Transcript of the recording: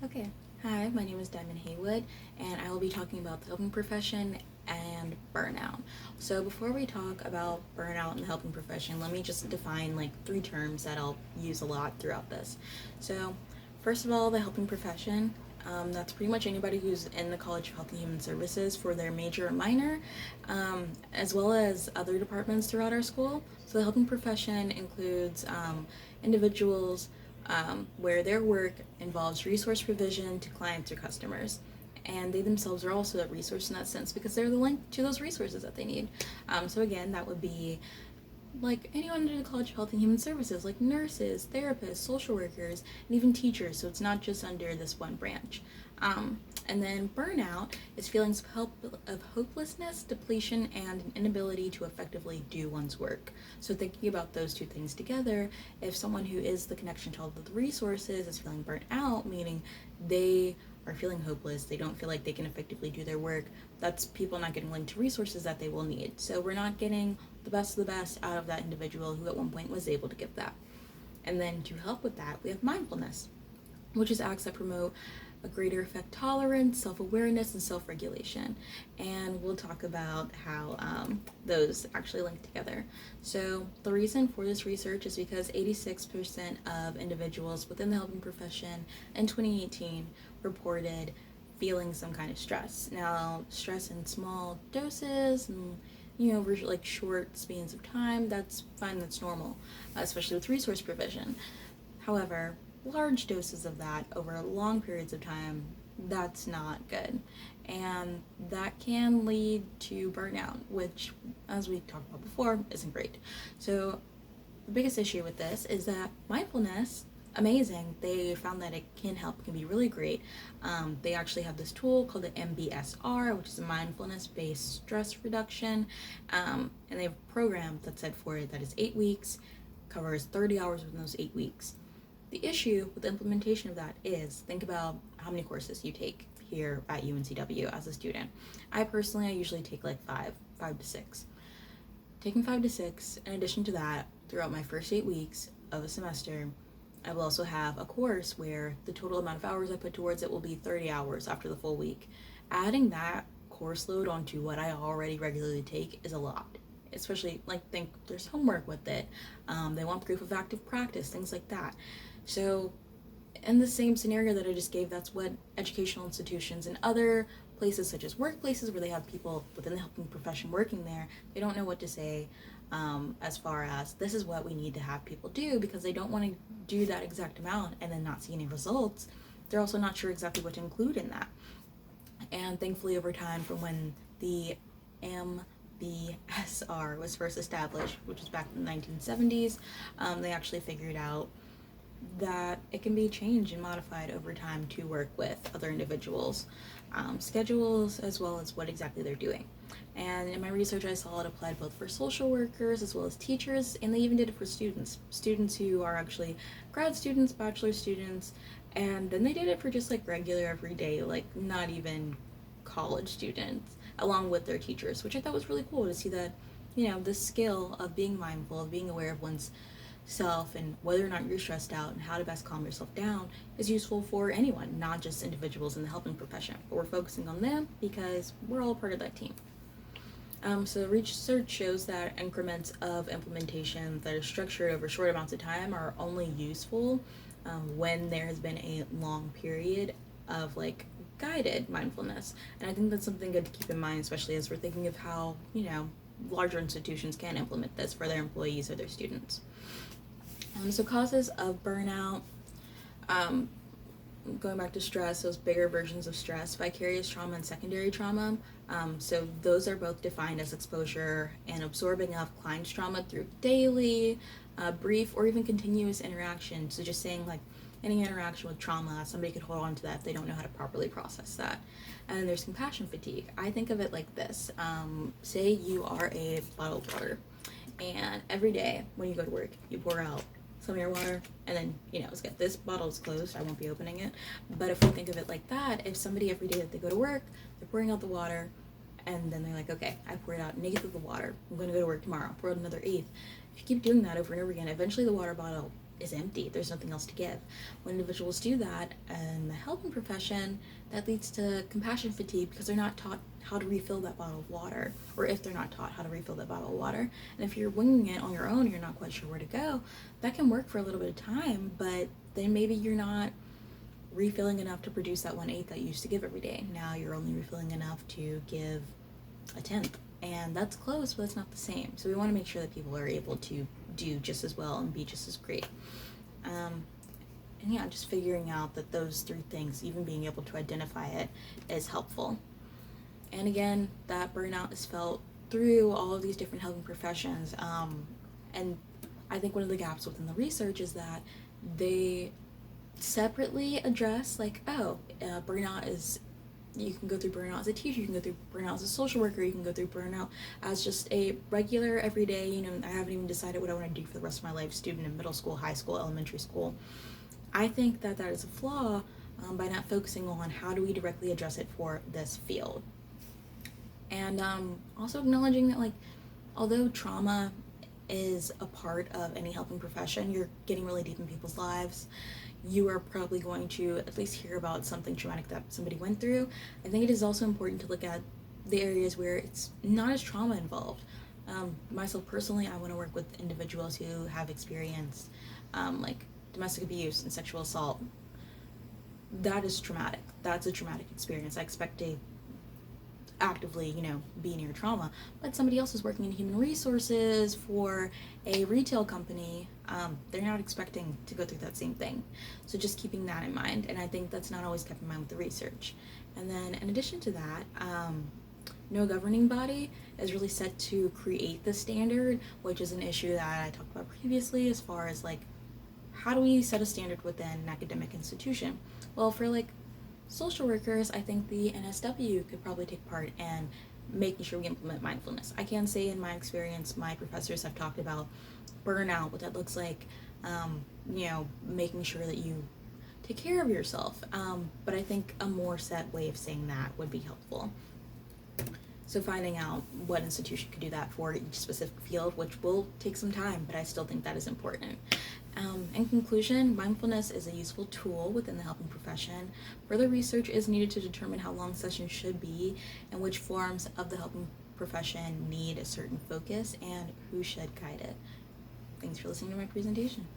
Okay, hi, my name is Diamond Haywood, and I will be talking about the helping profession and burnout. So, before we talk about burnout and the helping profession, let me just define like three terms that I'll use a lot throughout this. So, first of all, the helping profession. That's pretty much anybody who's in the College of Health and Human Services for their major or minor, as well as other departments throughout our school. So, the helping profession includes individuals where their work involves resource provision to clients or customers. And they themselves are also a resource in that sense because they're the link to those resources that they need. So, again, that would be like anyone under the College of Health and Human Services, like nurses, therapists, social workers, and even teachers. So, it's not just under this one branch. And then burnout is feelings of hopelessness, depletion, and an inability to effectively do one's work. So thinking about those two things together, if someone who is the connection to all of the resources is feeling burnt out, meaning they are feeling hopeless, they don't feel like they can effectively do their work, that's people not getting linked to resources that they will need. So we're not getting the best of the best out of that individual who at one point was able to give that. And then to help with that, we have mindfulness, which is acts that promote a greater effect tolerance, self awareness, and self regulation. And we'll talk about how those actually link together. So, the reason for this research is because 86% of individuals within the helping profession in 2018 reported feeling some kind of stress. Now, stress in small doses and over like short spans of time, that's fine, that's normal, especially with resource provision. However, large doses of that over long periods of time, that's not good. And that can lead to burnout, which, as we talked about before, isn't great. So, the biggest issue with this is that mindfulness, amazing. They found that it can help, can be really great. They actually have this tool called the MBSR, which is a mindfulness based stress reduction. And they have a program that's set for it that is 8 weeks, covers 30 hours within those 8 weeks. The issue with the implementation of that is think about how many courses you take here at UNCW as a student. I usually take like five to six. Taking 5 to 6, in addition to that, throughout my first 8 weeks of a semester, I will also have a course where the total amount of hours I put towards it will be 30 hours after the full week. Adding that course load onto what I already regularly take is a lot. Especially, like, think there's homework with it. They want proof of active practice, things like that. So, in the same scenario that I just gave, that's what educational institutions and other places, such as workplaces where they have people within the helping profession working there, they don't know what to say as far as this is what we need to have people do because they don't want to do that exact amount and then not see any results. They're also not sure exactly what to include in that. And thankfully, over time, from when the MBSR was first established, which was back in the 1970s, they actually figured out that it can be changed and modified over time to work with other individuals' schedules as well as what exactly they're doing. And in my research, I saw it applied both for social workers as well as teachers, and they even did it for students who are actually grad students, bachelor students, and then they did it for just like regular everyday, like not even college students, along with their teachers, which I thought was really cool to see that, this skill of being mindful, of being aware of one's self and whether or not you're stressed out and how to best calm yourself down is useful for anyone, not just individuals in the helping profession. But we're focusing on them because we're all part of that team. So research shows that increments of implementation that are structured over short amounts of time are only useful when there has been a long period of like guided mindfulness. And I think that's something good to keep in mind, especially as we're thinking of how, larger institutions can implement this for their employees or their students. So causes of burnout, um, going back to stress, those bigger versions of stress, vicarious trauma and secondary trauma. So those are both defined as exposure and absorbing of client's trauma through daily, brief, or even continuous interaction. So just saying like any interaction with trauma, somebody could hold on to that if they don't know how to properly process that. And then there's compassion fatigue. I think of it like this. Say you are a bottle of water, and every day when you go to work, you pour out some of your water, and then, it's good. This bottle is closed, I won't be opening it. But if we think of it like that, if somebody every day that they go to work, they're pouring out the water, and then they're like, okay, I poured out an eighth of the water, I'm going to go to work tomorrow, pour out another eighth. If you keep doing that over and over again, eventually the water bottle is empty. There's nothing else to give. When individuals do that in the helping profession, that leads to compassion fatigue because they're not taught how to refill that bottle of water, or if they're not taught how to refill that bottle of water. And if you're winging it on your own, you're not quite sure where to go, that can work for a little bit of time, but then maybe you're not refilling enough to produce that 1/8 that you used to give every day. Now you're only refilling enough to give a tenth. And that's close, but that's not the same. So we want to make sure that people are able to do just as well and be just as great. And yeah, just figuring out that those three things, even being able to identify it, is helpful. And again, that burnout is felt through all of these different helping professions. And I think one of the gaps within the research is that they separately address, like, burnout is, you can go through burnout as a teacher, you can go through burnout as a social worker, you can go through burnout as just a regular everyday, I haven't even decided what I want to do for the rest of my life, student in middle school, high school, elementary school. I think that is a flaw by not focusing on how do we directly address it for this field. And also acknowledging that, like, although trauma is a part of any helping profession, you're getting really deep in people's lives. You are probably going to at least hear about something traumatic that somebody went through. I think it is also important to look at the areas where it's not as trauma involved. Myself personally, I want to work with individuals who have experienced like domestic abuse and sexual assault. That is traumatic. That's a traumatic experience. I expect to actively, be near trauma, but somebody else is working in human resources for a retail company, they're not expecting to go through that same thing. So just keeping that in mind, and I think that's not always kept in mind with the research. And then in addition to that, no governing body is really set to create the standard, which is an issue that I talked about previously as far as, like, how do we set a standard within an academic institution? Well, for, like, social workers, I think the NSW could probably take part in making sure we implement mindfulness. I can say in my experience, my professors have talked about burnout, what that looks like, making sure that you take care of yourself. But I think a more set way of saying that would be helpful. So finding out what institution could do that for each specific field, which will take some time, but I still think that is important. In conclusion, mindfulness is a useful tool within the helping profession. Further research is needed to determine how long sessions should be and which forms of the helping profession need a certain focus and who should guide it. Thanks for listening to my presentation.